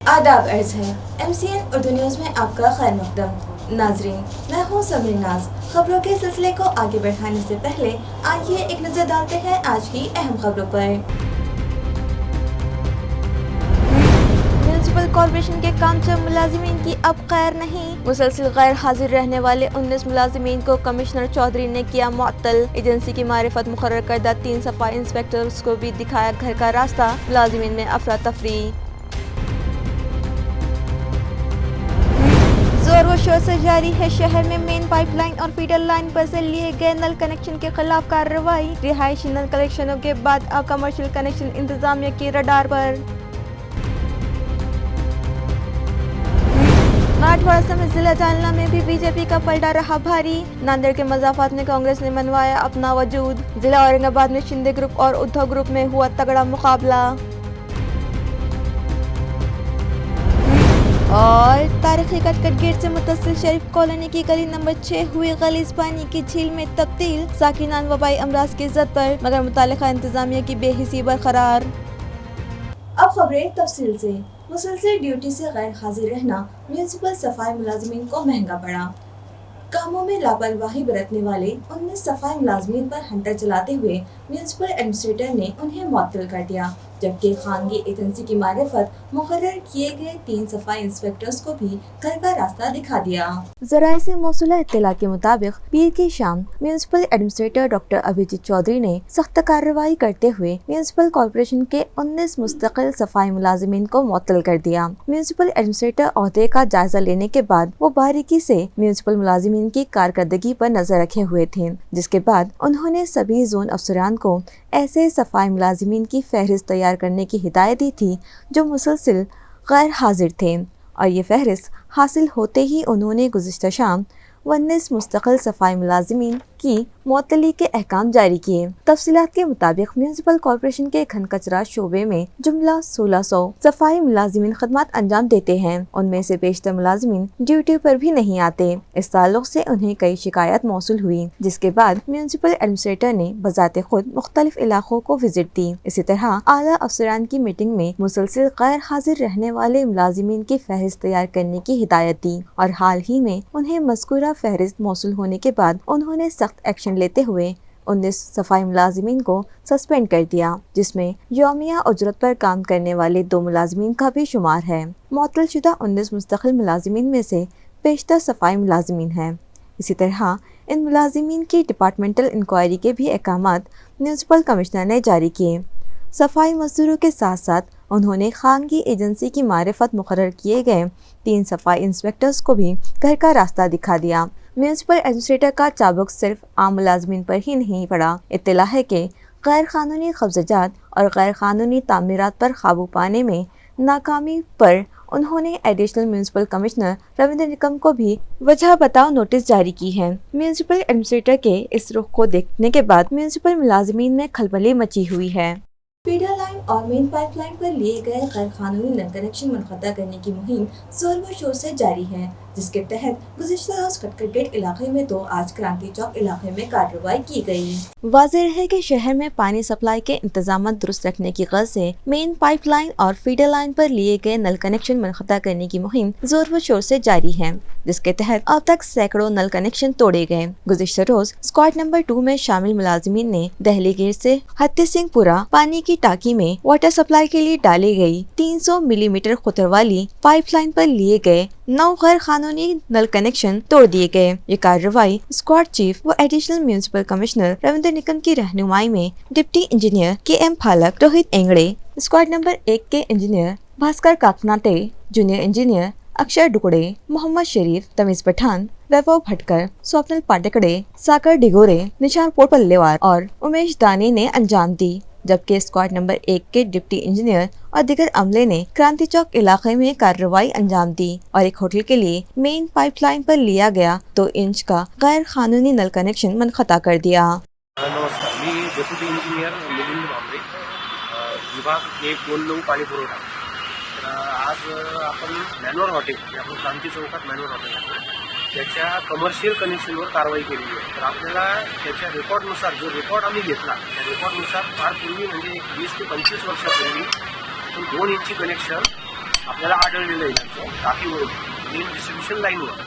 आदाब अर्ज है MCN उर्दू न्यूज़ में आपका खैर मकदम। नाजरीन, मैं हूँ समीर नाज। खबरों के सिलसिले को आगे बढ़ाने से पहले आइए एक नजर डालते हैं आज की अहम खबरों पर। म्यूनिसिपल कॉर्पोरेशन के कामचोर मुलाजिमीन की अब खैर नहीं। मुसलसल गैर हाजिर रहने वाले 19 मुलाजिमीन को कमिश्नर चौधरी ने किया मुअत्तल। एजेंसी की मारिफत मुकर्रर करदा 3 सफाई इंस्पेक्टर्स को भी दिखाया घर का रास्ता। मुलाजिमीन में अफरा तफरी। जोर व शोर से जारी है शहर में मेन पाइपलाइन और फीडर लाइन पर से लिए गए नल कनेक्शन के खिलाफ कार्रवाई। रिहायशी नल कनेक्शनों के बाद अब कमर्शियल कनेक्शन इंतजामिया की रडार पर। मराठवाड़ा समेत जिला जालना में भी बीजेपी का पलटा रहा भारी। नांदेड़ के मजाफात में कांग्रेस ने मनवाया अपना वजूद। जिला औरंगाबाद में शिंदे ग्रुप और उद्धव ग्रुप में हुआ तगड़ा मुकाबला। और तारीखी कटकट गेट से मुतसिल शरीफ कॉलोनी की गली नंबर 6 हुई गलीज पानी की झील में तब्दील। साकिनान वबाई अमराज की इज्जत पर, मगर मुतालिका इंतजामिया की बेहिसी बरकरार। अब खबरें तफसील से। मुसलसल ड्यूटी से गैर हाजिर रहना म्यूनिसिपल सफाई मुलाजिमीन को महंगा पड़ा। कामों में लापरवाही बरतने वाले 19 सफाई मुलाजिमीन पर हंटर चलाते हुए म्यूनिसिपल एडमिनिस्ट्रेटर ने उन्हें मुअत्तल कर दिया, जबकि खानगी एजेंसी की मारिफत मुकर्रर किए गए 3 सफाई इंस्पेक्टर्स को भी घर का रास्ता दिखा दिया। ज़राए से मौसूला इत्तला के मुताबिक पीर की शाम municipal administrator doctor Abhijit Chaudhary ने सख्त कार्रवाई करते हुए म्यूनिसिपल कॉर्पोरेशन के 19 मुस्तकिल सफाई मुलाजिमीन को मुअत्तल कर दिया। म्यूनिसिपल एडमिनिस्ट्रेटर ओहदे का जायजा लेने के बाद वो बारीकी से म्यूनिसिपल मुलाजिमीन की कारकर्दगी पर नजर रखे हुए थे, जिसके बाद उन्होंने सभी जोन अफसरान को ऐसे सफाई मुलाजिमीन की फहरिस्त तैयार करने की हिदायत दी थी जो मुसलसल गैर हाजिर थे, और ये फहरिस्त हासिल होते ही उन्होंने गुज़िश्ता शाम 19 मुस्तकिल सफाई मुलाजिमीन की मुअत्तली के अहकाम जारी किए। तफसीलात के मुताबिक म्यूनिसिपल कॉर्पोरेशन के घन कचरा शोबे में जुमला 1600 सफाई मुलाजिमीन खदमात अंजाम देते हैं। उनमें से बेशतर मुलाजिमीन ड्यूटी पर भी नहीं आते। इस ताल्लुक से उन्हें कई शिकायत मौसूल हुई, जिसके बाद म्यूनिसिपल एडमिनिस्ट्रेटर ने बजाते खुद मुख्तलिफ इलाकों को विजिट दी। इसी तरह आला अफसरान की मीटिंग में मुसलसल गैर हाजिर रहने वाले मुलाजिमीन की फहरिस्त तैयार करने की हिदायत दी, और हाल ही में उन्हें मज़कूरा फहरिस्त मौसूल होने के बाद उन्होंने सख्त एक्शन लेते हुए 19 सफाई मुलाजिमीन को सस्पेंड कर दिया, जिसमें यौमिया उजरत पर काम करने वाले 2 मुलाजिमीन का भी शुमार है। मुअत्तल शुदा 19 मुस्तकिल मुलाजिमीन में से बेशतर सफाई मुलाजिमीन हैं। इसी तरह इन मुलाजिमीन की डिपार्टमेंटल इंक्वायरी के भी अहकामात म्यूनिसिपल कमिश्नर ने जारी किए। सफाई मजदूरों के साथ साथ उन्होंने खानगी एजेंसी की मारिफत मुकर्रर किए गए 3 सफाई इंस्पेक्टर्स को भी घर का रास्ता दिखा दिया। म्यूनिसिपल एडमिनिस्ट्रेटर का चाबुक सिर्फ आम मुलाजमीन पर ही नहीं पड़ा। इत्तला है कि गैर कानूनी कब्ज़ात और गैर कानूनी तामीरात पर काबू पाने में नाकामी पर उन्होंने additional municipal commissioner Ravindra Nikam को भी वजह बताओ नोटिस जारी की है। म्यूनिसिपल एडमिनिस्ट्रेटर के इस रुख को देखने के बाद म्यूनिसिपल मुलाजमीन में खलबली मची हुई है। फीडर लाइन और मेन पाइपलाइन पर लिए गए गैर कानूनी नल कनेक्शन मुनक़ता करने की मुहिम जोर व शोर से जारी है, जिसके तहत गुज़िश्ता रोज कटकट गेट इलाके में तो आज क्रांति चौक इलाके में कार्रवाई की गई। वाज़ेह है कि शहर में पानी सप्लाई के इंतजाम दुरुस्त रखने की गर्ज से मेन पाइपलाइन और फीडर लाइन पर लिए गए नल कनेक्शन मुनक़ता करने की मुहिम जोर व शोर से जारी है, जिसके तहत अब तक सैकड़ों नल कनेक्शन तोड़े गए। गुज़िश्ता रोज स्क्वाड नंबर 2 में शामिल मुलाजिमीन ने दहली गेट से हत्ती सिंहपुरा पानी की टाकी में वाटर सप्लाई के लिए डाली गई 300 मिलीमीटर कुतर वाली पाइपलाइन पर लिए गए 9 गैर कानूनी नल कनेक्शन तोड़ दिए गए। ये कार्रवाई स्क्वाड चीफ व additional municipal commissioner Ravindra Nikam की रहनुमाई में deputy engineer KM Phalak, Rohit Engade, squad number 1 के engineer Bhaskar Kaknate, junior engineer Akshar Dukde, Mohammad शरीफ, तमीज पठान, वैभव भटकर, स्वप्नल पाटेकड़े, साकर डिगोरे, निशार पोटपल्लेवार और उमेश दानी ने अंजाम दी, जबकि स्क्वाड नंबर 1 के डिप्टी इंजीनियर और दीगर अमले ने क्रांति चौक इलाके में कार्रवाई अंजाम दी और एक होटल के लिए मेन पाइपलाइन पर लिया गया 2 इंच का गैर कानूनी नल कनेक्शन मुनक़ता कर दिया। नमस्कार, मी डेप्युटी इंजिनियर मिलिंद भांबरे, विभाग 1-2 पाणी पुरवठा। तर आज आपण मॅनवर हॉटेल, आपण क्रांती चौकात मॅनवर हॉटेल आहे, त्याच्या कमर्शियल कनेक्शनवर कारवाई केलेली आहे। तर आपल्याला त्याच्या रेकॉर्डनुसार जो रेकॉर्ड आम्ही घेतला त्या रेकॉर्डनुसार फार पूर्वी म्हणजे 20 ते 25 वर्षापूर्वी 2 इंची कनेक्शन आपल्याला आढळलेलं आहे त्यांचं टाकीवरून मेन डिस्ट्रीब्युशन लाईनवर.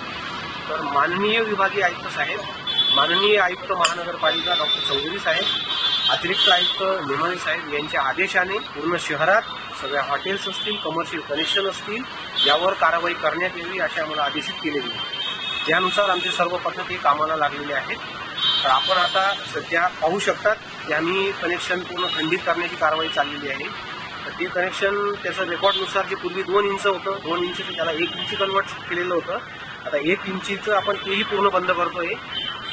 तर माननीय विभागीय आयुक्त साहेब, माननीय आयुक्त महानगरपालिका डॉक्टर चौधरी साहेब, अतिरिक्त आयुक्त नेमाळे साहेब यांच्या आदेशाने पूर्ण शहरात सगळ्या हॉटेल्स असतील, कमर्शियल कनेक्शन असतील, यावर कारवाई करण्यात यावी असे आम्हाला आदेशित केले गेले. त्यानुसार आमचे सर्व पथके कामाला लागलेले आहेत. तर आपण आता सध्या पाहू शकतात की आम्ही कनेक्शन पूर्ण खंडित करण्याची कारवाई चाललेली आहे. तर ते कनेक्शन त्याचं रेकॉर्डनुसार जे पूर्वी 2 इंच होतं, 2 इंचचं त्याला 1 इंची कन्वर्ट केलेलं होतं. आता 1 इंचीचं आपण तेही पूर्ण बंद करतोय,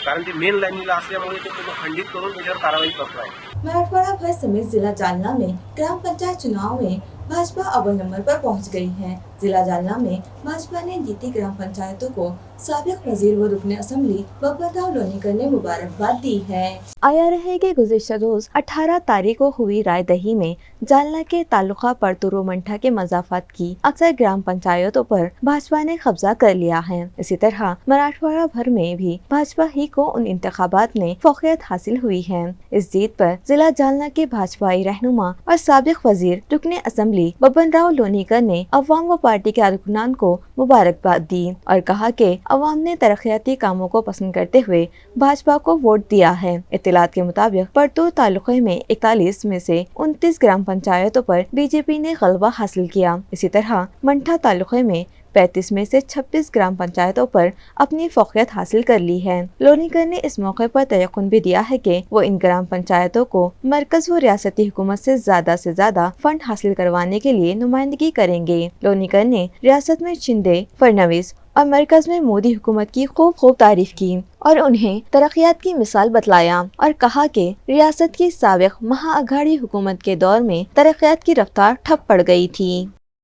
कारण ते मेन लाईनीला असल्यामुळे ते पूर्ण खंडित करून त्याच्यावर कारवाई करतो आहे. मराठवाड़ा भर समेत जिला जालना में ग्राम पंचायत चुनाव में भाजपा अव्वल नंबर पर पहुंच गई है। जिला जालना में भाजपा ने जीती ग्राम पंचायतों को साबिक वजीर व रुकने असेंबली बब्बरराव लोनीकर ने मुबारकबाद दी है। आया रहे कि गुज़िश्ता रोज 18 तारीख को हुई रायदही में जालना के तालुका परतूर मंठा के मजाफात की अक्सर ग्राम पंचायतों पर भाजपा ने कब्जा कर लिया है। इसी तरह मराठवाड़ा भर में भी भाजपा ही को उन इंतखाबात में फौकियत हासिल हुई है। इस जीत पर जिला जालना के भाजपाई रहनुमा और साबिक वजीर रुकने असेंबली बब्बरराव लोनीकर ने अवाम व पार्टी के अरकान को मुबारकबाद दी और कहा कि अवाम ने तरक्याती कामों को पसंद करते हुए भाजपा को वोट दिया है। इत्तलात के मुताबिक परतूर तालुके में 41 में से 29 ग्राम पंचायतों पर बीजेपी ने गलबा हासिल किया। इसी तरह मंठा तालुके में 35 में से 26 ग्राम पंचायतों पर अपनी फौकियत हासिल कर ली है। लोनीकर ने इस मौके पर तयक़ुन भी दिया है कि वो इन ग्राम पंचायतों को मरकज व रियासती हुकूमत से ज्यादा फंड हासिल करवाने के लिए नुमाइंदगी करेंगे। लोनीकर ने रियासत में शिंदे, फडणवीस और मरकज में मोदी हुकूमत की खूब तारीफ की और उन्हें तरक्यात की मिसाल बतलाया और कहा कि रियासत की साबिक महाअघाड़ी हुकूमत के दौर में तरक्यात की रफ्तार ठप पड़ गई थी।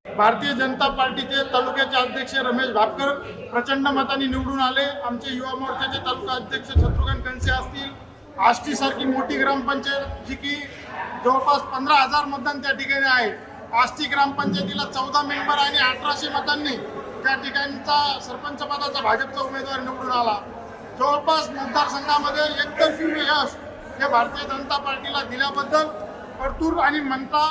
भारतीय जनता पार्टीचे तालुक्याचे अध्यक्ष रमेश भापकर प्रचंड मतांनी निवडून आले। आमचे युवा मोर्चाचे तालुका अध्यक्ष शत्रुघ्न कणसे असतील, आष्टी सारखी मोठी ग्रामपंचायत जी की जवळपास 15,000 मतदान त्या ठिकाणी आहे। आष्टी ग्रामपंचायतीला 14 मेंबर आणि 1800 मतांनी त्या ठिकाणचा सरपंच पदाचा भाजपचा उमेदवार निवडून आला। जवळपास मतदारसंघामध्ये एकतर्फी यश हे भारतीय जनता पार्टीला दिल्याबद्दल परतूर आणि मंठा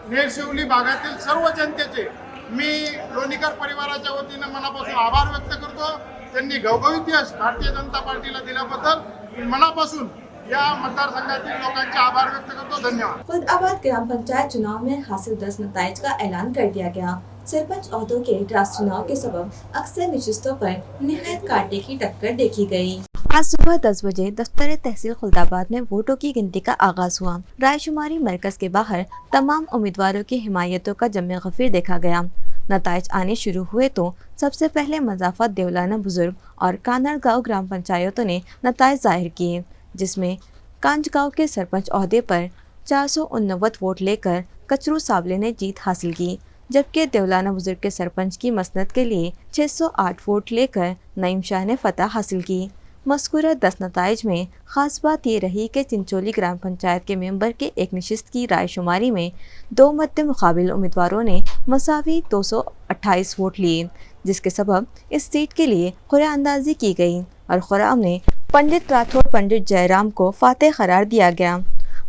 नेरशिवली भागातील सर्व जनतेचे मी लोणीकर परिवाराच्या वतीने मनापासून आभार व्यक्त करतो। त्यांनी घवघवीत यश भारतीय जनता पार्टीला दिल्याबद्दल मनापासून या मतदारसंघातील लोकांचे आभार व्यक्त करतो। धन्यवाद। खुदाबाद ग्राम पंचायत चुनाव में हासिल 10 नताइज का ऐलान कर दिया गया। सरपंच ओहदों के राष्ट्र चुनाव के सबब अक्सर नशिस्तों पर निहायत कांटे की टक्कर देखी गई। आज सुबह 10 बजे दफ्तर तहसील खुलदाबाद में वोटों की गिनती का आगाज हुआ। रायशुमारी मरकज के बाहर तमाम उम्मीदवारों की हिमायतों का जमे गफीर देखा गया। नताइज आने शुरू हुए तो सबसे पहले मजाफत देवलाना बुजुर्ग और कानड़गांव ग्राम पंचायतों ने नताइज जाहिर किए, जिसमें कांजगांव के सरपंच ओहदे पर 489 वोट लेकर कचरू सावले ने जीत हासिल की, जबकि देवलाना बुजुर्ग के सरपंच की मसनद के लिए 608 वोट लेकर नईम शाह ने फतह हासिल की। मज़कूरा 10 नताइज में ख़ास बात ये रही कि चिंचोली ग्राम पंचायत के मेंबर के एक नशिस्त की रायशुमारी में 2 मद्दे मुकाबिल उम्मीदवारों ने मसावी 228 वोट लिए, जिसके सबब इस सीट के लिए खुरा अंदाजी की गई और खुराम ने पंडित राठौड़ पंडित जयराम को फातेह करार दिया गया।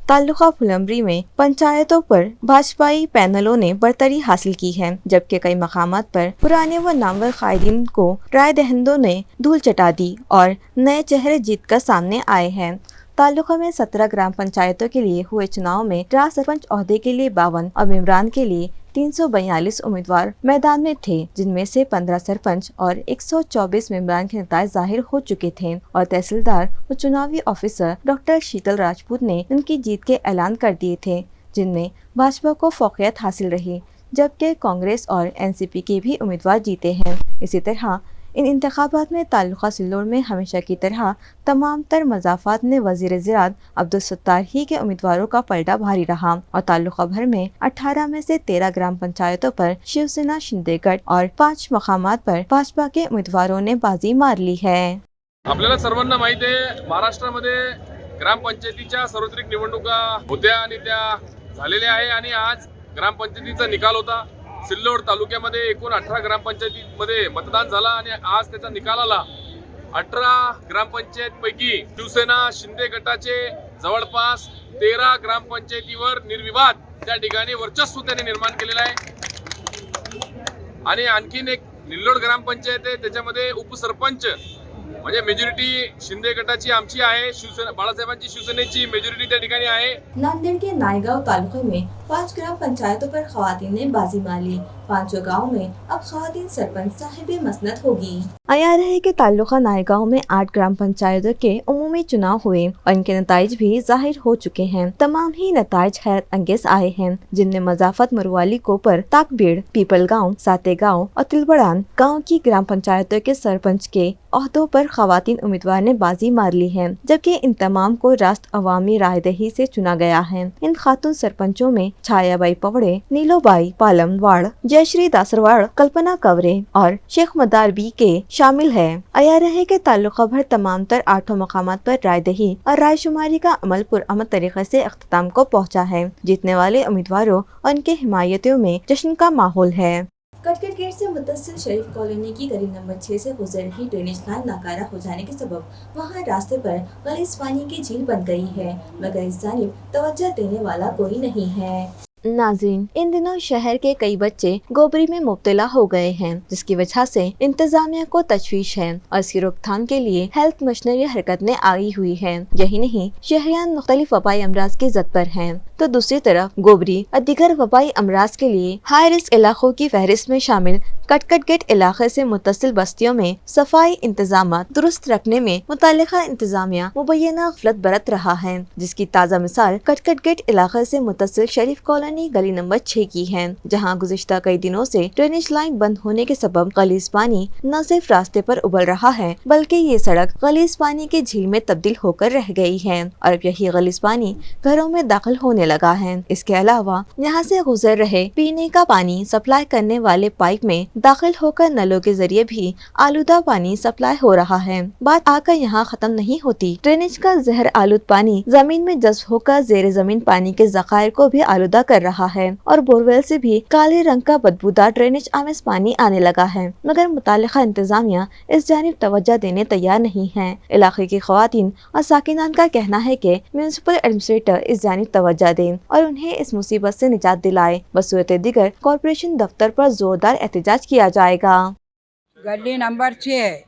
तालुका फुलंब्री में पंचायतों पर भाजपाई पैनलों ने बरतरी हासिल की है, जबकि कई मकामात पर पुराने व नामवर कायदीन को राय दहिंदों ने धूल चटा दी और नए चेहरे जीतकर सामने आए हैं। तालुका में 17 ग्राम पंचायतों के लिए हुए चुनाव में राज सरपंच ओहदे के लिए 52 और मेम्बरान के लिए 342 उम्मीदवार मैदान में थे, जिनमें से 15 सरपंच और 124 मेम्बरान के नताइज जाहिर हो चुके थे और तहसीलदार व चुनावी ऑफिसर डॉक्टर शीतल राजपूत ने उनकी जीत के ऐलान कर दिए थे, जिनमें भाजपा को फौकियत हासिल रही, जबकि कांग्रेस और एनसीपी के भी उम्मीदवार जीते हैं। इसी तरह इन इंतखाबात में तालुका सिल्लोड़ में हमेशा की तरह तमाम तर मजाफात ने वजीर ज़राअत अब्दुल सत्तार ही के उम्मीदवारों का पलड़ा भारी रहा और तालुका भर में 18 में से 13 ग्राम पंचायतों पर शिवसेना शिंदेगड और 5 मकामात पर भाजपा के उम्मीदवारों ने बाजी मार ली है। आपल्याला सर्वांना माहिती आहे, महाराष्ट्रामध्ये ग्रामपंचायतीच्या सार्वत्रिक निवडणुका होत्या आणि त्या झालेल्या आहे आणि आज ग्रामपंचायतीचा निकाल होता। सिल्लोड तालुक्यामध्ये एकूण 18 ग्रामपंचायतीमध्ये मतदान झाला आणि आज त्याचा निकाल आला। 18 ग्रामपंचायतपैकी शिवसेना शिंदे गटाचे जवळपास 13 ग्रामपंचायतीवर निर्विवाद त्या ठिकाणी वर्चस्व त्याने निर्माण केलेलं आहे। आणि आणखीन एक निल्लोड ग्रामपंचायत आहे, त्याच्यामध्ये उपसरपंच म्हणजे मेजॉरिटी शिंदे गटाची आमची आहे, शिवसेना बाळासाहेबांची शिवसेनेची मेजॉरिटी त्या ठिकाणी आहे। नांदेड़ के नायगांव तालुके में 5 ग्राम पंचायतों पर खवातीन ने बाजी मार ली। 5 गाँव में अब खवातीन सरपंच साहिब मसनत होगी। आया रहे कि तालुका नायगांव में 8 ग्राम पंचायतों के उमूमी चुनाव हुए और इनके नताइज भी जाहिर हो चुके हैं। तमाम ही नताइज हैरत अंगेज आए हैं, जिनमें मजाफत मरुवाली कोपर, ताकबीड़, पीपल गाँव, साते गाँव और तिलबड़ान गाँव की ग्राम पंचायतों के सरपंच के ओहदों पर खवातीन उम्मीदवार ने बाजी मार ली है, जबकि इन तमाम को राष्ट्र अवामी रायदही से चुना गया है। इन खातून सरपंचों में छायाबाई पवड़े, नीलोबाई पालमवाड़, जयश्री दासरवाड़, कल्पना कवरे और शेख मदार बी के शामिल है। आया रहे के ताल्लुका भर तमाम तर 8 मकामात पर रायदही और रायशुमारी का अमल पुरअमन तरीके से अख्ताम को पहुँचा है। जीतने वाले उम्मीदवारों और उनके हिमायतियों में जश्न का माहौल है। कटकट गेट से मुत्तसिल शरीफ कॉलोनी की गली नंबर 6 से गुजर रही ड्रेनेज लाइन नाकारा हो जाने के सबब वहां रास्ते पर गलीज पानी की झील बन गई है, मगर इस जानिब तवज्जो देने वाला कोई नहीं है। नाज़रीन, इन दिनों शहर के कई बच्चे गोबरी में मुब्तला हो गए हैं, जिसकी वजह से इंतजामिया को तशवीश है और इसकी रोकथाम के लिए हेल्थ मशीनरी हरकत में आई हुई है। यही नहीं, शहरियान मुख्तलिफ वबाई अमराज की जद पर हैं, तो दूसरी तरफ गोबरी और दीगर वबाई अमराज के लिए हाई रिस्क इलाकों की फहरिस्त में शामिल कटकट गेट इलाके से मुत्तसिल बस्तियों में सफाई इंतजाम दुरुस्त रखने में मुतालिका इंतजामिया मुबैना गफलत बरत रहा है, जिसकी ताज़ा मिसाल कटकट गेट इलाके से मुत्तसिल शरीफ कॉलोनी गली नंबर 6 की है, जहां गुज़िश्ता कई दिनों से ड्रेनेज लाइन बंद होने के सबब गलीज पानी न सिर्फ रास्ते पर उबल रहा है, बल्कि ये सड़क गलीज पानी की झील में तब्दील होकर रह गई है और अब यही गलीज पानी घरों में दाखिल होने लगा है। इसके अलावा यहाँ से गुजर रहे पीने का पानी सप्लाई करने वाले पाइप में दाखिल होकर नलों के जरिए भी आलूदा पानी सप्लाई हो रहा है। बात आकर यहाँ खत्म नहीं होती। ड्रेनेज का जहर आलूद पानी जमीन में जज्ब होकर जेर जमीन पानी के जखायर को भी आलूदा कर रहा है और बोरवेल से भी काले रंग का बदबूदार ड्रेनेज आमेज पानी आने लगा है, मगर मुतालिका इंतजामिया इस जानिब तवज्जो देने तैयार नहीं है। इलाके की खवातीन और साकिनान का कहना है कि म्यूनिसिपल एडमिनिस्ट्रेटर इस जानिब तवज्जो दें और उन्हें इस मुसीबत से निजात दिलाए। बसूरत दीगर कॉर्पोरेशन दफ्तर पर जोरदार एहतजाज किया जाएगा। गली नंबर 6 है,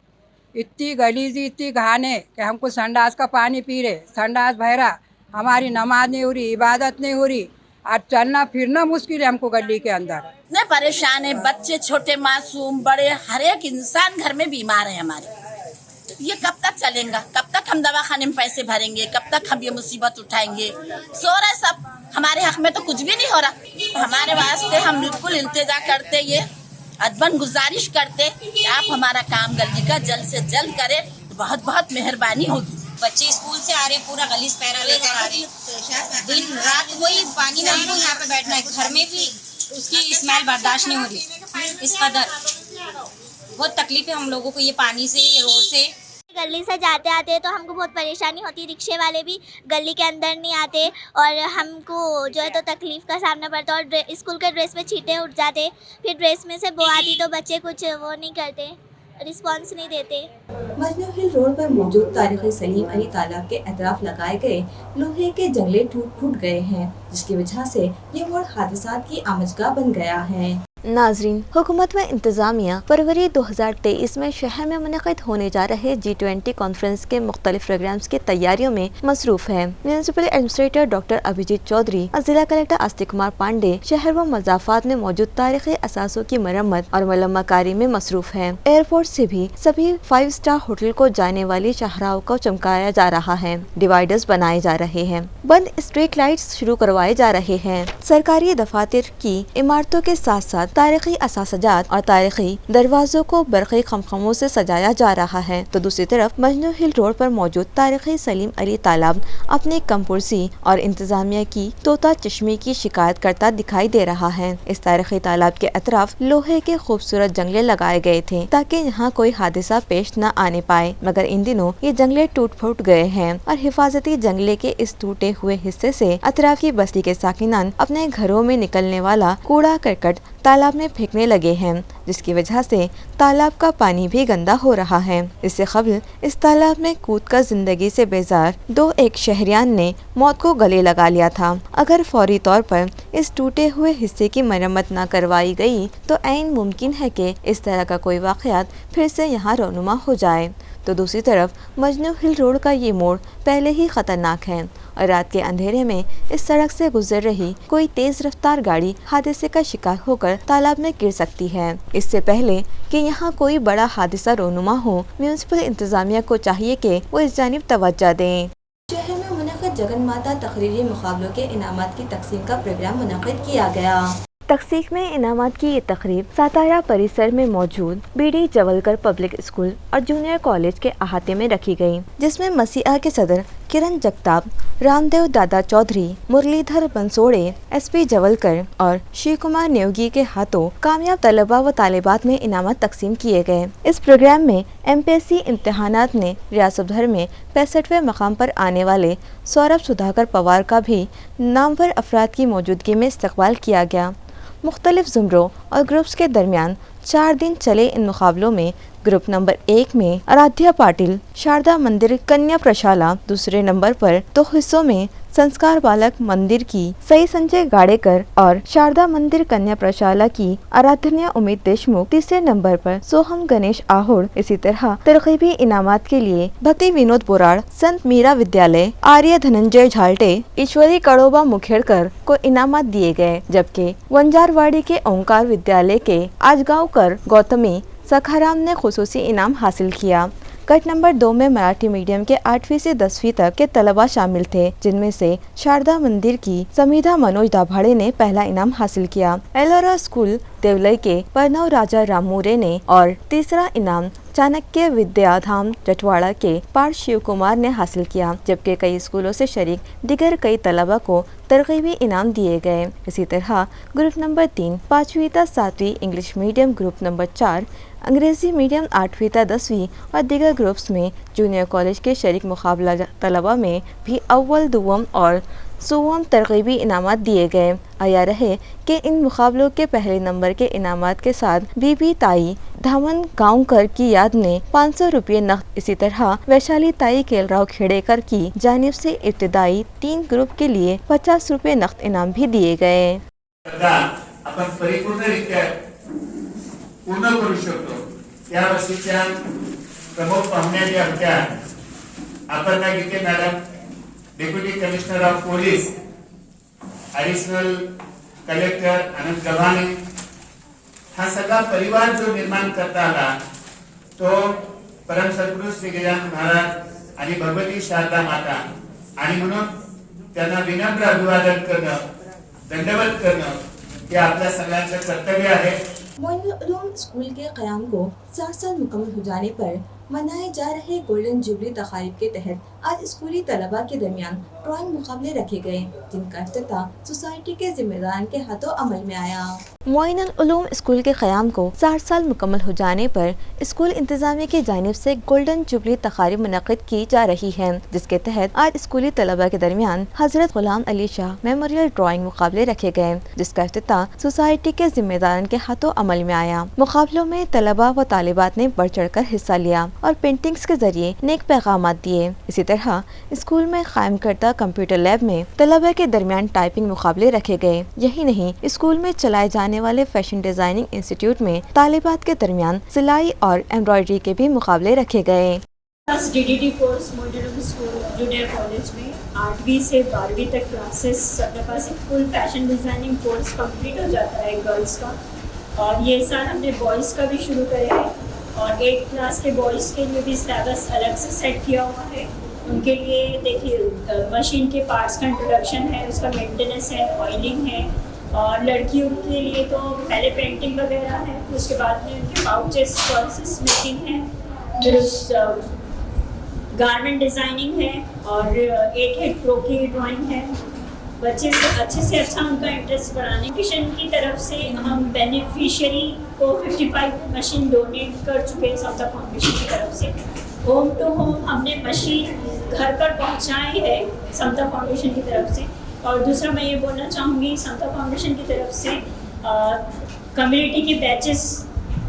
इतनी गलीजी इतनी घाने कि हमको संडास का पानी पी रहे, संडास बहरा, हमारी नमाज नहीं हो रही, इबादत नहीं हो रही, आज चलना फिरना मुश्किल है हमको गली के अंदर। इतने परेशान है, बच्चे छोटे मासूम बड़े हर एक इंसान घर में बीमार है हमारे। ये कब तक चलेगा? कब तक हम दवाखाने में पैसे भरेंगे? कब तक हम ये मुसीबत उठाएंगे? सो रहे सब, हमारे हक में तो कुछ भी नहीं हो रहा। हमारे वास्ते हम बिल्कुल इल्तिजा करते, ये अदबन गुजारिश करते कि आप हमारा काम गली का जल्द से जल्द करें, तो बहुत बहुत मेहरबानी होगी। बच्चे स्कूल से आ रहे, पूरा गलीज पैरा लेकर आ रहे, दिन रात वही पानी में हमको यहाँ पे बैठना है, घर में भी उसकी स्मेल बर्दाश्त नहीं हो रही। इस कदर बहुत तकलीफ है हम लोगों को ये पानी से, ये रोड से। गली से जाते आते तो हमको बहुत परेशानी होती, रिक्शे वाले भी गली के अंदर नहीं आते और हमको जो है तो तकलीफ़ का सामना पड़ता और स्कूल के ड्रेस में छींटे उठ जाते, फिर ड्रेस में से बो आती तो बच्चे कुछ वो नहीं करते, रिस्पॉन्स नहीं देते। मजनू हिल रोड पर मौजूद तारीखी सलीम अली तालाब के अतराफ लगाए गए लोहे के जंगले टूट गए हैं, जिसकी वजह से ये मोड़ हादसात की आमजगाह बन गया है। नाजरीन, हुकूमत व इंतजामिया फरवरी 2023 में शहर में मुनक़िद होने जा रहे G20 कॉन्फ्रेंस के मुख्तलिफ प्रोग्राम्स की तैयारियों में मसरूफ है। Municipal administrator doctor Abhijit Chaudhary और जिला कलेक्टर आस्तिक कुमार पांडे शहर व मज़ाफ़ात में मौजूद तारीख़ी असासों की मरम्मत और मलम्माकारी में मसरूफ है। एयरपोर्ट से भी सभी 5 स्टार होटल को जाने वाली शाहराहों को चमकाया जा रहा है, डिवाइडर्स बनाए जा रहे हैं, बंद स्ट्रीट लाइट्स शुरू करवाए जा रहे हैं। सरकारी दफातर की इमारतों के साथ साथ तारीखी असासजात और तारीखी दरवाजों को बरक़ी खमखमों से सजाया जा रहा है, तो दूसरी तरफ मजनू हिल रोड पर मौजूद तारीखी सलीम अली तालाब अपने कम पुरसी और इंतजामिया की तोता चश्मे की शिकायत करता दिखाई दे रहा है। इस तारीखी तालाब के अतराफ लोहे के खूबसूरत जंगले लगाए गए थे ताकि यहाँ कोई हादसा पेश न आने पाए, मगर इन दिनों ये जंगले टूट फूट गए हैं और हिफाजती जंगले के इस टूटे हुए हिस्से से अतराफ की बस्ती के साकिनान अपने घरों में निकलने वाला कूड़ा करकट तालाब में फेंकने लगे हैं, जिस की वजह से तालाब का पानी भी गंदा हो रहा है। इससे कबल इस तालाब में कूदकर जिंदगी से बेजार एक शहरियान ने मौत को गले लगा लिया था। अगर फौरी तौर पर इस टूटे हुए हिस्से की मरम्मत न करवाई गई तो ऐन मुमकिन है कि इस तरह का कोई वाक़यात फिर से यहाँ रौनुमा हो जाए। तो दूसरी तरफ मजनू हिल रोड का ये मोड़ पहले ही खतरनाक है और रात के अंधेरे में इस सड़क से गुजर रही कोई तेज रफ्तार गाड़ी हादसे का शिकार होकर तालाब में गिर सकती है। इससे पहले कि यहाँ कोई बड़ा हादसा रोनुमा हो, म्यूनिसिपल इंतजामिया को चाहिए कि वो इस जानिब तवज्जो दें। शहर में मुनक़िद जगन माता तकरीरी मुकाबलों के इनामात की तकसीम का प्रोग्राम मुनक़िद किया गया। तकसीम में इनामात की ये तकरीब सातारा परिसर में मौजूद बीडी जवलकर पब्लिक स्कूल और जूनियर कॉलेज के अहाते में रखी गई, जिसमें मसीहा के सदर किरण जगताप, रामदेव दादा चौधरी, मुरलीधर बंसोड़े, एसपी जवलकर और शिव कुमार नेवगी के हाथों कामयाब तलबा व तालिबात में इनामत तकसीम किए गए। इस प्रोग्राम में MPSC इम्तहानात में रियासत भर में 65वें मकाम पर आने वाले सौरभ सुधाकर पवार का भी नामवर अफराद की मौजूदगी में इस्तकबाल किया गया। मुख्तलिफ ज़ुमरों और ग्रुप्स के दरमियान 4 दिन चले इन मुकाबलों में ग्रुप नंबर 1 में आराध्या पाटिल शारदा मंदिर कन्या प्रशाला, दूसरे नंबर पर 2 हिस्सों में संस्कार बालक मंदिर की सई संजय गाड़ेकर और शारदा मंदिर कन्या प्रशाला की आराधन्या उमेद देशमुख, तीसरे नंबर पर सोहम गणेश आहुड़। इसी तरह तरकीबी इनामात के लिए भक्ति विनोद बोराड़, संत मीरा विद्यालय, आर्य धनंजय झाल्टे, ईश्वरी कड़ोबा मुखेड़कर को इनामात दिए गए, जबकि वंजारवाड़ी के ओंकार विद्यालय के आजगांवकर गौतमी सखाराम ने खुसूसी इनाम हासिल किया। कट नंबर 2 में मराठी मीडियम के 8वीं से 10वीं तक के तलबा शामिल थे, जिनमें से शारदा मंदिर की समीधा मनोज दाभाड़े ने पहला इनाम हासिल किया। एलोरा स्कूल देवलई के प्रणव राजा रामूरे ने और तीसरा इनाम चाणक्य विद्याधाम जटवाड़ा के पार्थ शिव कुमार ने हासिल किया, जबकि कई स्कूलों से शरीक दिगर कई तलबा को तरकीबी इनाम दिए गए। इसी तरह ग्रुप नंबर 3 5वीं से 7वीं इंग्लिश मीडियम, ग्रुप नंबर 4 अंग्रेजी मीडियम 8वीं से 10वीं और दीगर ग्रुप्स में जूनियर कॉलेज के शरीक मुकाबला तलबा में भी अव्वल, दुवम और सुवम तरकीबी इनामात दिए गए। आया रहे कि इन मुकाबलों के पहले नंबर के इनामात के साथ बीबी ताई धामन गांवकर की याद में 500 रुपये नकद, इसी तरह वैशाली ताई केलराव खेड़ेकर की जानिब से इब्तिदाई 3 ग्रुप के लिए 50 रुपये नकद इनाम भी दिए गए। आपण परिपूर्णरित्या पूर्ण करू शकतो। या वर्षीच्या प्रमुख पाहुण्या ज्या होत्या, Aparna Gite madam, deputy commissioner of police, additional collector Anant Gavhane, हा सगळा परिवार जो निर्माण करता आला तो परम सद्गुरू श्री गजानन महाराज आणि भगवती शारदा माता, आणि म्हणून त्यांना विनम्र अभिवादन करणं, दंडवत करणं हे आपल्या सगळ्यांचं कर्तव्य आहे। मोइनुल स्कूल के क़याम को 4 साल मुकम्मल हो जाने पर मनाए जा रहे गोल्डन जुबली तकारीब के तहत आज स्कूली तलबा के दरमियान ड्राइंग मुकाबले रखे गए, जिनका इफ्तिताह सोसाइटी के जिम्मेदारान के हाथों अमल में आया। मोइनुल स्कूल के क़याम को 4 साल मुकम्मल हो जाने पर स्कूल इंतजामिया की जानिब से गोल्डन जुबली तकारीब मुनक़िद की जा रही है, जिसके तहत आज स्कूली तलबा के दरमियान हजरत गुलाम अली शाह मेमोरियल ड्राइंग मुकाबले रखे गए, जिसका इफ्तिताह सोसाइटी के जिम्मेदारान के हाथों अमल में आया। मुकाबलों में तलबा व तालिबात ने बढ़ चढ़ कर हिस्सा लिया और पेंटिंग्स के जरिए नेक पैगाम दिए। इसी तरह स्कूल में कायम करदा कंप्यूटर लैब में तलबा के दरमियान टाइपिंग मुकाबले रखे गए। यही नहीं, स्कूल में चलाए जाने वाले फैशन डिजाइनिंग इंस्टीट्यूट में तालिबात के दरमियान सिलाई और एम्ब्रॉयडरी के भी मुकाबले रखे गए। DDT course Moinul school junior college में 8वीं से 12वीं तक क्लासेस सबके पास एक full fashion designing course complete हो जाता है गर्ल्स का, और ये साल हमने बॉयज़ का भी शुरू करे है और 8th क्लास के बॉयज़ के लिए भी सिलेबस अलग से सेट किया हुआ है। उनके लिए देखिए मशीन के पार्ट्स का इंट्रोडक्शन है, उसका मेंटेनेंस है, ऑयलिंग है, और लड़कियों के लिए तो पहले पेंटिंग वगैरह है, उसके बाद में उनके पाउचेस पर्सेस मेकिंग है, फिर उस गारमेंट डिज़ाइनिंग है और 8 प्रो की ड्राइंग है। बच्चे से अच्छा उनका इंटरेस्ट बढ़ाने मिशन की तरफ से हम बेनिफिशियरी को 55 मशीन डोनेट कर चुके हैं समता फाउंडेशन की तरफ से। होम टू होम हमने मशीन घर पर पहुंचाई है समता फाउंडेशन की तरफ से। और दूसरा मैं ये बोलना चाहूँगी समता फाउंडेशन की तरफ से कम्युनिटी के बैचेस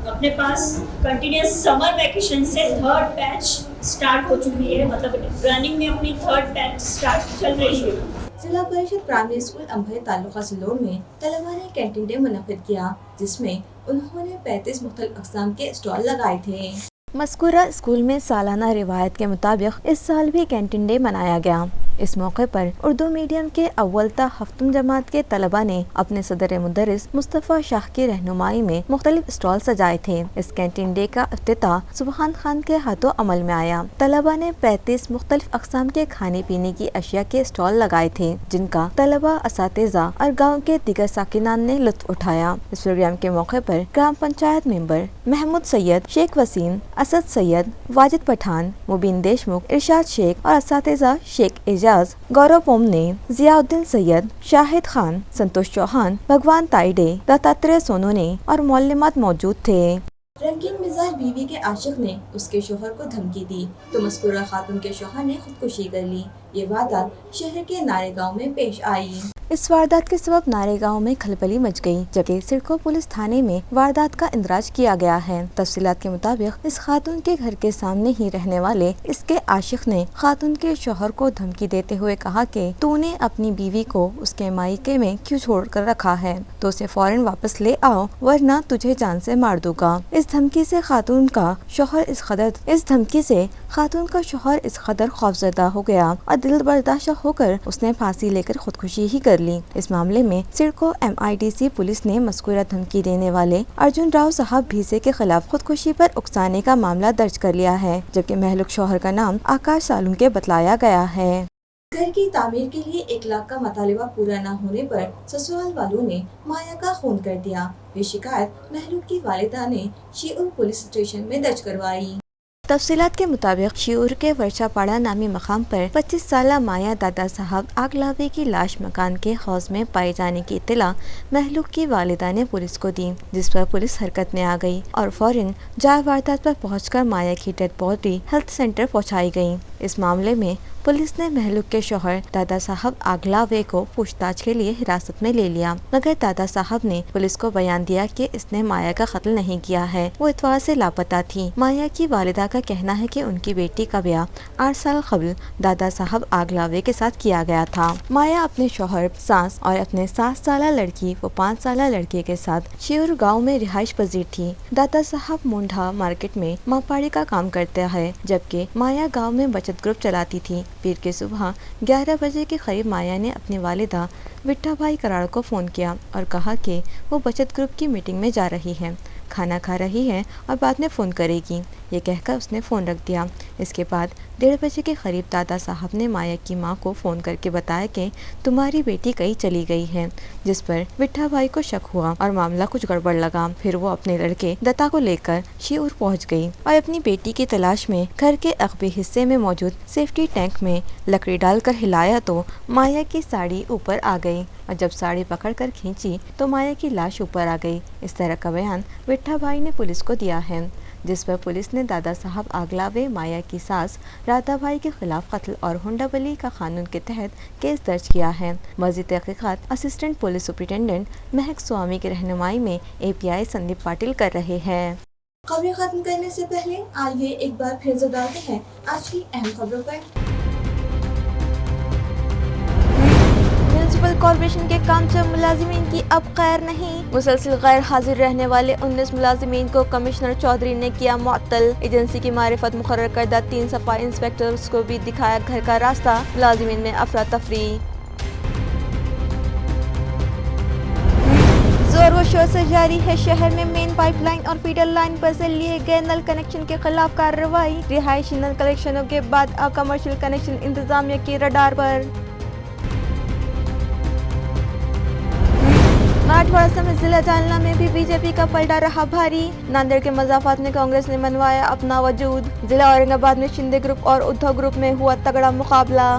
अपने पास कंटिन्यूस समर वैकेशन से 3rd बैच स्टार्ट हो चुकी है, मतलब रनिंग में अपनी 3rd बैच स्टार्ट चल रही है। जिला परिषद प्राइमरी स्कूल अम्भय तालुका सिल्लोड़ में तलबा ने कैंटीन डे मुनक्किद किया, जिसमें उन्होंने 35 मुख्तलिफ अक़साम के स्टॉल लगाए थे। मज़कूरा स्कूल में सालाना रिवायत के मुताबिक इस साल भी कैंटीन डे मनाया गया। इस मौके पर उर्दू मीडियम के अव्वल ता हफ्तम जमात के तलबा ने अपने सदर मुदर्रिस मुस्तफ़ा शाह की रहनुमाई में मुख्तलिफ स्टॉल सजाए थे। इस कैंटीन डे का इफ्तिताह सुबहान खान के हाथों अमल में आया। तलबा ने 35 मुख्तलिफ अक़साम के खाने पीने की अशिया के स्टॉल लगाए थे, जिनका तलबा, असातिज़ा और गाँव के दीगर साकिनान ने लुत्फ़ उठाया। इस प्रोग्राम के मौके पर ग्राम पंचायत मेंबर महमूद सैयद, शेख वसीम, असद सैयद, वाजिद पठान, मुबीन देशमुख, इरशाद शेख और असातिज़ा शेख एजाज, गौरव पोमने, जियाउद्दीन सैयद, शाहिद खान, संतोष चौहान, भगवान ताइडे, दत्तात्रेय सोनोने और मौलमात मौजूद थे। रंगीन मिजाज बीवी के आशिक ने उसके शोहर को धमकी दी तो मज़कूरा खातून के शोहर ने खुदकुशी कर ली। ये वारदात शहर के नारेगांव में पेश आई। इस वारदात के सबब नारेगांव में खलबली मच गई, जबकि सिडको पुलिस थाने में वारदात का इंदराज किया गया है। तफसीलात के मुताबिक इस खातून के घर के सामने ही रहने वाले इसके आशिक ने खातून के शोहर को धमकी देते हुए कहा कि तूने अपनी बीवी को उसके मायके में क्यों छोड़ कर रखा है, तो उसे फौरन वापस ले आओ वरना तुझे जान से मार दूंगा। इस धमकी से खातून का शोहर इस कदर खौफजदा हो गया और दिल बर्दाश्त होकर उसने फांसी लेकर खुदकुशी ही कर ली। इस मामले में सिडको MIDC पुलिस ने मज़कूरा धमकी देने वाले अर्जुन राव साहब भीसे के खिलाफ खुदकुशी पर उकसाने का मामला दर्ज कर लिया है, जबकि महलूक शोहर का नाम आकाश सालुंके बतलाया गया है। घर की तामीर के लिए 1 लाख का मुतालिबा पूरा न होने पर ससुराल वालों ने माया का खून कर दिया। ये शिकायत महलूक की वालिदा ने शिऊर पुलिस स्टेशन में दर्ज करवाई। तफसीलात के मुताबिक शिऊर के वर्षापाड़ा नामी मकाम पर 25 साला माया दादा साहब आगलावे की लाश मकान के हौज में पाए जाने की इत्तला महलूक की वालिदा ने पुलिस को दी, जिस पर पुलिस हरकत में आ गई और फौरन जाए वारदात पर पहुंचकर माया की डेड बॉडी हेल्थ सेंटर पहुंचाई गई। इस मामले में पुलिस ने महलूक के शौहर दादा साहब आगलावे को पूछताछ के लिए हिरासत में ले लिया, मगर दादा साहब ने पुलिस को बयान दिया कि इसने माया का कत्ल नहीं किया है, वो इतवार से लापता थी। माया की वालिदा का कहना है कि उनकी बेटी का ब्याह 8 साल कबल दादा साहब आगलावे के साथ किया गया था। माया अपने शौहर, सास और अपने 7 साला लड़की व 5 साला लड़के के साथ शिऊर गाँव में रिहाइश पजीर थी। दादा साहब मुंडा मार्केट में मापाड़ी का काम करते हैं, जबकि माया गाँव में बचत ग्रुप चलाती थी। पीर के सुबह 11 बजे के करीब माया ने अपनी वालिदा विट्ठा भाई कराड़ को फ़ोन किया और कहा कि वो बचत ग्रुप की मीटिंग में जा रही है, खाना खा रही है और बाद में फ़ोन करेगी। ये कहकर उसने फ़ोन रख दिया। इसके बाद 1:30 बजे के करीब दादा साहब ने माया की मां को फ़ोन करके बताया कि तुम्हारी बेटी कहीं चली गई है, जिस पर विट्ठा भाई को शक हुआ और मामला कुछ गड़बड़ लगा। फिर वो अपने लड़के दत्ता को लेकर शिऊर पहुंच गई और अपनी बेटी की तलाश में घर के अगबे हिस्से में मौजूद सेफ्टी टैंक में लकड़ी डालकर हिलाया तो माया की साड़ी ऊपर आ गई और जब साड़ी पकड़कर खींची तो माया की लाश ऊपर आ गई। इस तरह का बयान विट्ठा भाई ने पुलिस को दिया है, जिस पर पुलिस ने दादा साहब आगलावे माया की सास राधा भाई के खिलाफ कत्ल और हुंडाबली का कानून के तहत केस दर्ज किया है। मज़ीद तहकीकात असिस्टेंट पुलिस सुपरिटेंडेंट महक स्वामी की रहनुमाई में API संदीप पाटिल कर रहे हैं। खबरें खत्म करने से पहले आइए एक बार फिर नजर डालते हैं आज की अहम खबरों पर। म्यूनिसिपल कॉर्पोरेशन के कामचोर मुलाजिमीन की अब खैर नहीं। मुसलसल गैर हाजिर रहने वाले 19 मुलाजिमीन को कमिश्नर चौधरी ने किया मुअत्तल। एजेंसी की मारिफत मुकर्रर करदा 3 सफाई इंस्पेक्टर्स को भी दिखाया घर का रास्ता। मुलाजिमीन में अफरा तफरी। जोर व शोर से जारी है शहर में मेन पाइपलाइन और फीडर लाइन पर से लिए गए नल कनेक्शन के खिलाफ कार्रवाई। रिहायशी नल कनेक्शनों के बाद अब कमर्शियल कनेक्शन इंतजामिया की रडार पर। मराठवाड़ा समेत जिला जालना में भी बीजेपी का पलटा रहा भारी। नांदेड़ के मजाफात में कांग्रेस ने मनवाया अपना वजूद। जिला औरंगाबाद में शिंदे ग्रुप और उद्धव ग्रुप में हुआ तगड़ा मुकाबला।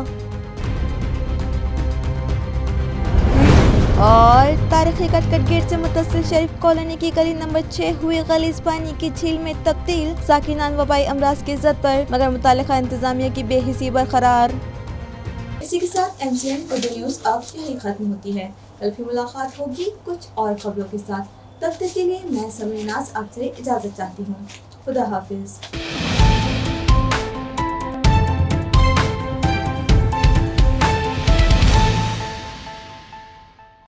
और तारीखी कटकट गेट से मुतसिल शरीफ कॉलोनी की गली नंबर 6 हुई गलीज पानी की झील में तब्दील। साकिनान वबाई अमराज की इज्जत पर, मगर मुतालिका इंतजामिया की बेहिसी बरकरार। इसी के साथ MCN उर्दू न्यूज़ अब यही खत्म होती है। कल फिर मुलाकात होगी कुछ और खबरों के साथ। तब तक के लिए मैं समरीनाज आपसे इजाज़त चाहती हूँ। खुदा हाफिज़।